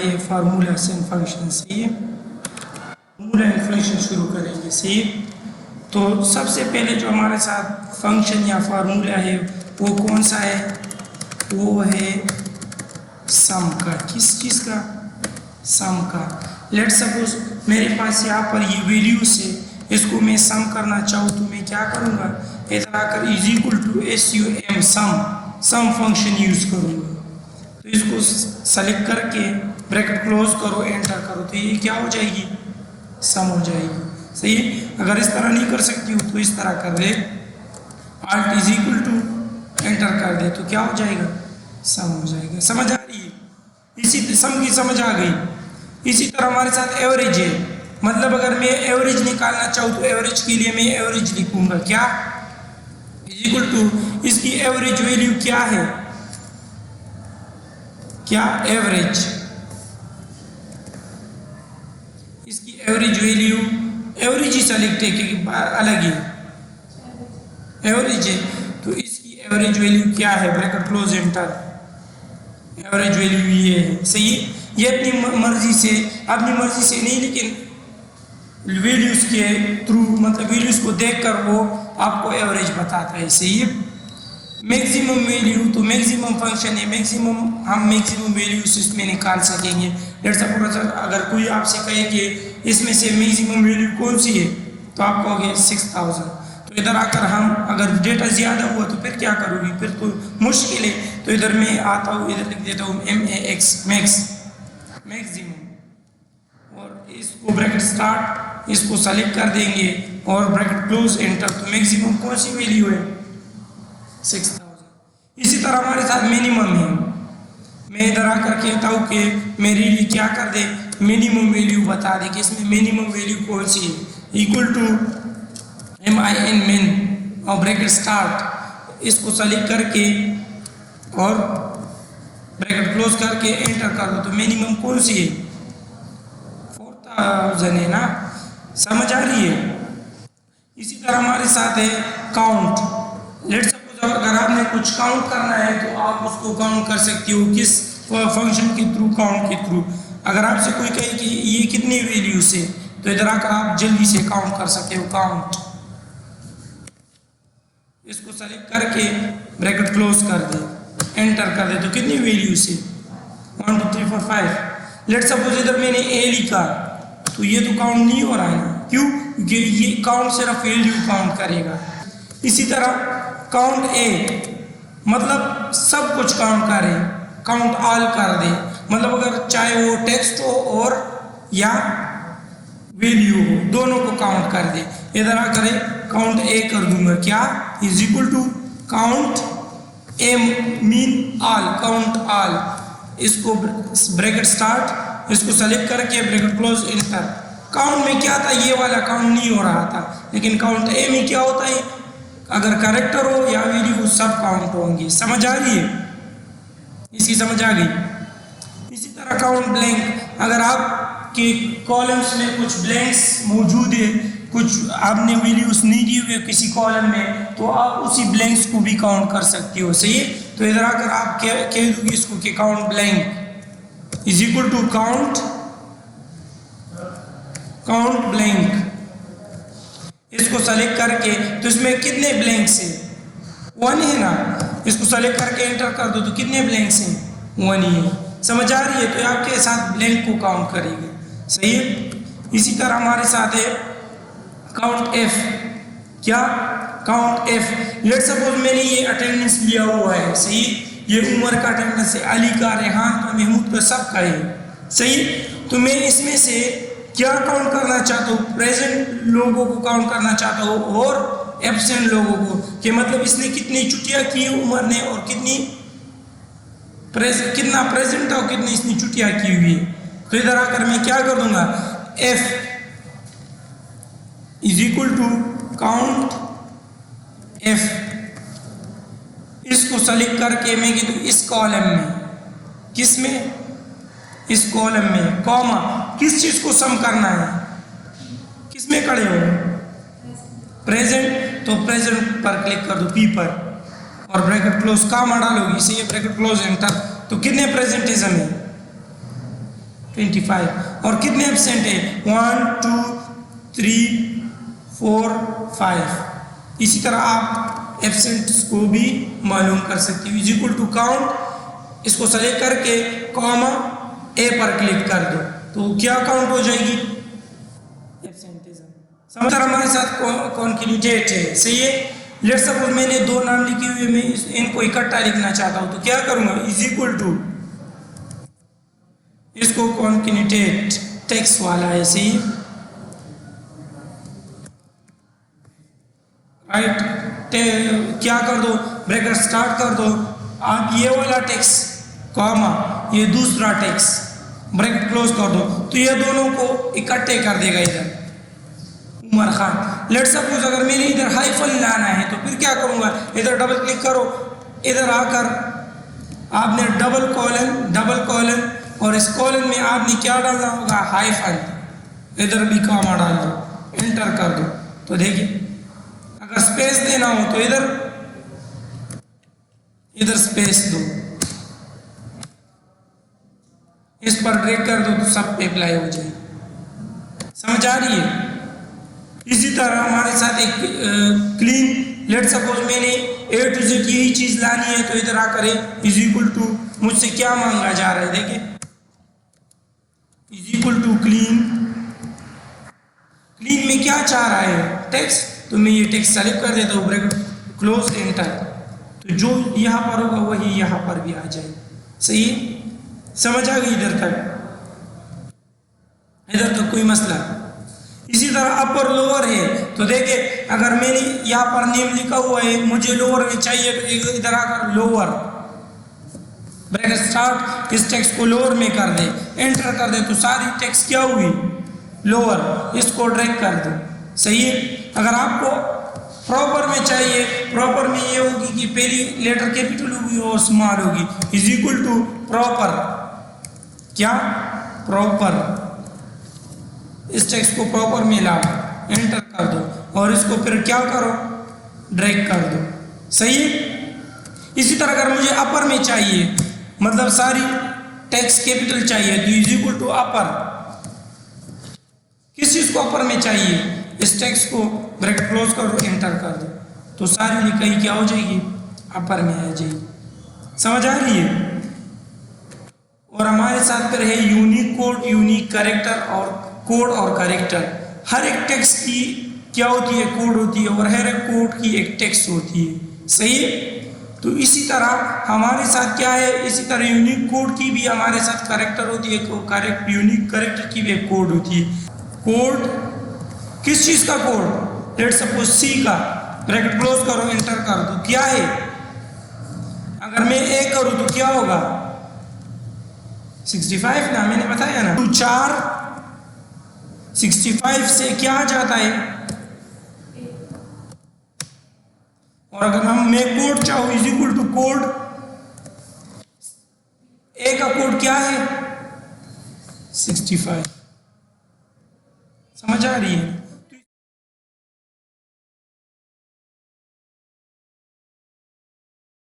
ये फार्मूला सन फंक्शन से formula inflation शुरू करेंगे। सही, तो सबसे पहले जो हमारे साथ फंक्शन या फार्मूला है वो कौन सा है? वो है सम का। किस चीज़ का? सम का। लेट सपोज मेरे पास यहाँ पर ये वैल्यूज है, इसको मैं सम करना चाहूँ तो मैं क्या करूँगा? इधर आकर is equal to SUM sum function use करूँगा। तो इसको सेलेक्ट करके ब्रैकेट क्लोज करो, एंटर करो, तो ये क्या हो जाएगी? सम हो जाएगी। सही है। अगर इस तरह नहीं कर सकती हो तो इस तरह कर दे, Alt is equal to enter कर दे, तो क्या हो जाएगा? सम हो जाएगा। समझ आ रही है? इसी सम की समझ आ गई। इसी तरह हमारे साथ एवरेज है, मतलब अगर मैं एवरेज निकालना चाहूँ तो एवरेज के लिए मैं एवरेज लिखूंगा क्या? इज इक्वल टू इसकी एवरेज वैल्यू क्या है? क्या? एवरेज। इसकी एवरेज वैल्यू, एवरेज ही सेलेक्ट है क्योंकि अलग ही एवरेज है, तो इसकी एवरेज वैल्यू क्या है? Bracket close enter, average value ये है। सही है। ये अपनी मर्जी से नहीं, लेकिन वैल्यूज के थ्रू, मतलब वैल्यूज को देखकर वो आपको एवरेज बताता है। सही है। मैक्सिमम वैल्यू, तो मैक्सिमम फंक्शन है, मैक्सिमम हम मैक्सिमम वैल्यूज इसमें निकाल सकेंगे। लेट्स सपोज अगर कोई आपसे कहे कि इसमें से मैक्सिमम वैल्यू कौन सी है, तो आप कहोगे 6000। तो इधर आकर हम अगर डेटा ज़्यादा हुआ तो फिर क्या करोगे? फिर तो मुश्किल है। तो इधर मैं आता हूँ, इधर लिख देता हूँ MAX मैक्सिमम, और इसको ब्रैकेट स्टार्ट, इसको सेलेक्ट कर देंगे और ब्रैकेट क्लोज एंटर। तो मैक्सिमम कौन सी वैल्यू है? 6000। इसी तरह हमारे साथ मिनिमम है। मैं इधर आकर कहता हूँ कि मेरे लिए क्या कर दे? मिनिमम वैल्यू बता दे कि इसमें मिनिमम वैल्यू कौन सी है। इक्वल टू MIN मिन और ब्रैकेट स्टार्ट, इसको सेलेक्ट करके और ब्रैकेट क्लोज करके एंटर कर दो। तो मिनिमम कौन सी है? 4000 है ना? समझ आ रही है? इसी तरह हमारे साथ है काउंट। लेट्स सपोज अगर आपने कुछ काउंट करना है तो आप उसको काउंट कर सकते हो। किस फंक्शन के थ्रू? काउंट के थ्रू। अगर आपसे कोई कहे कि ये कितनी वैल्यू से, तो इधर आकर आप जल्दी से काउंट कर सकते हो। काउंट, इसको सेलेक्ट करके ब्रैकेट क्लोज कर दे, एंटर कर दे, तो कितनी वैल्यू से? 1 2 3 4 5। लेट्स सपोज इधर मैंने A लिखा, तो ये तो काउंट नहीं हो रहा है ना? क्यों? क्योंकि ये काउंट सिर्फ वैल्यू काउंट करेगा। इसी तरह काउंट A मतलब सब कुछ काउंट करे, काउंट ऑल कर दे, मतलब अगर चाहे वो टेक्स्ट हो और या वैल्यू हो, दोनों को काउंट कर दे। इधर आकर काउंट A कर दूंगा, क्या? Is equal to count A mean all, count all. इसको ब्रैकेट स्टार्ट, इसको सेलेक्ट करके ब्रैकेट क्लोज एंटर। काउंट में क्या था? ये वाला काउंट नहीं हो रहा था, लेकिन काउंट A में क्या होता है? अगर कैरेक्टर हो या वैल्यू सब काउंट होंगे। समझ आ रही है? इसकी समझ आ गई। इसी तरह काउंट ब्लैंक, अगर आपके कॉलम्स में कुछ ब्लैंक्स मौजूद है, कुछ आपने वैल्यूज नहीं दी हुई किसी कॉलम में, तो आप उसी ब्लैंक्स को भी काउंट कर सकते हो। सही है। तो इधर आकर आप कह दोगे इसको कि count blank is equal to count blank. इसको सेलेक्ट करके, तो इसमें कितने ब्लैंक्स है? 1 है ना? इसको सेलेक्ट करके एंटर कर दो, तो कितने ब्लैंक्स हैं? 1 ही है। समझ आ रही है? तो आपके साथ ब्लैंक को काउंट करेंगे। सही है। इसी तरह हमारे साथ है काउंट F। क्या? Count F। लेट्स सपोज मैंने ये अटेंडेंस लिया हुआ है। सही, ये उमर का अटेंडेंस है, अली का, रेहान का, महमूद का, सबका है। सही, तो मैं इसमें से क्या काउंट करना चाहता हूँ? प्रेजेंट लोगों को काउंट करना चाहता हूँ और एब्सेंट लोगों को, कि मतलब इसने कितनी छुट्टियां की उमर ने और कितना प्रेजेंट था और कितनी इसने छुट्टियां की हुई है। तो इधर आकर मैं क्या कर दूंगा? F is equal to count F। इसको सेलेक्ट करके मैं कहूँ इस कॉलम में, किस में? इस कॉलम में, कॉमा, किस चीज को सम करना है? किस में खड़े हो? प्रेजेंट, तो प्रेजेंट पर क्लिक कर दो, P पर, और ब्रैकेट क्लोज, कॉमा डालोगी, इसे ये ब्रैकेट क्लोज एंटर। तो कितने प्रेजेंटेशन है? 25 और कितने एब्सेंट है 1 2 3 4 5। इसी तरह आप एब्सेंट्स को भी मालूम कर सकते हो। इज इक्वल टू काउंट, इसको सेलेक्ट करके कॉमा ए पर क्लिक कर दो तो क्या काउंट हो जाएगी एब्सेंटिज्म। समझ हमारे साथ कॉन्केटिनेट है, सही है। लेट्स सपोज मैंने दो नाम लिखे हुए, मैं इनको इकट्ठा लिखना चाहता हूं तो क्या करूंगा इज इक्वल टू, इसको कॉन्केटिनेट टेक्स्ट वाला है, सही है राइट। क्या कर दो ब्रैकेट स्टार्ट कर दो, आप ये वाला टेक्स्ट कॉमा ये दूसरा टेक्स्ट ब्रैकेट क्लोज कर दो तो ये दोनों को इकट्ठे कर देगा इधर उमर खान। लेट्स सपोज अगर मैंने इधर हाइफन लाना है तो फिर क्या करूंगा, इधर डबल क्लिक करो, इधर आकर आपने डबल कॉलन और इस कॉलन में आपने क्या डालना होगा हाइफन, इधर भी कॉमा डाल दो, एंटर कर दो तो देखिए अगर स्पेस देना हो तो इधर स्पेस दो, इस पर ड्रैग कर दो तो सब पे अप्लाई हो जाए। समझ आ रही है। इसी तरह हमारे साथ एक क्लीन, लेट सपोज मैंने ए टू जेड यही चीज लानी है तो इधर आकर इज इक्वल टू, मुझसे क्या मांगा जा रहा है देखिए इज इक्वल टू क्लीन में क्या चाह रहा है टेक्स्ट, तो मैं ये टेक्स्ट सेलेक्ट कर देता हूँ ब्रैकेट क्लोज एंटर, तो जो यहाँ पर होगा वही यहाँ पर भी आ जाए, सही है। समझ आ गई इधर तक कोई मसला। इसी तरह अपर लोअर है तो देखिए अगर मैंने यहाँ पर नेम लिखा हुआ है मुझे लोअर में चाहिए तो इधर आकर लोअर ब्रैकेट स्टार्ट, इस टेक्स्ट को लोअर में कर दे, एंटर कर दे तो सारी टेक्स्ट क्या हुई लोअर, इसको ड्रैग कर दो, सही है। अगर आपको प्रॉपर में चाहिए, प्रॉपर में ये होगी कि पहली लेटर कैपिटल होगी और स्मॉल होगी, इज इक्वल टू प्रॉपर, क्या प्रॉपर, इस टेक्स्ट को प्रॉपर में लाओ, एंटर कर दो और इसको फिर क्या करो ड्रैग कर दो, सही है। इसी तरह अगर मुझे अपर में चाहिए मतलब सारी टेक्स्ट कैपिटल चाहिए तो इज इक्वल टू अपर, किस चीज को अपर में चाहिए, इस टेक्स्ट को ब्रैकेट क्लोज करो एंटर कर दो तो सारी लिखाई क्या हो जाएगी अपर में आ जाएगी। समझ आ रही है। और हमारे साथ फिर है यूनिक कोड, यूनिक कैरेक्टर और कोड और कैरेक्टर। हर एक टेक्स्ट की क्या होती है कोड होती है और हर एक कोड की एक टेक्स्ट होती है, सही है। तो इसी तरह हमारे साथ क्या है, इसी तरह यूनिक कोड की भी हमारे साथ कैरेक्टर होती है, यूनिक कैरेक्टर की भी एक कोड होती है। कोड किस चीज का कोड, लेट्स सपोज सी का, ब्रैकेट क्लोज करो एंटर कर दो, क्या है अगर मैं ए करूं तो क्या होगा 65 ना, मैंने बताया ना 4 65 से क्या आ जाता है, और अगर हम मैं कोड चाहूं इज इक्वल टू कोड, ए का कोड क्या है 65। समझ आ रही है।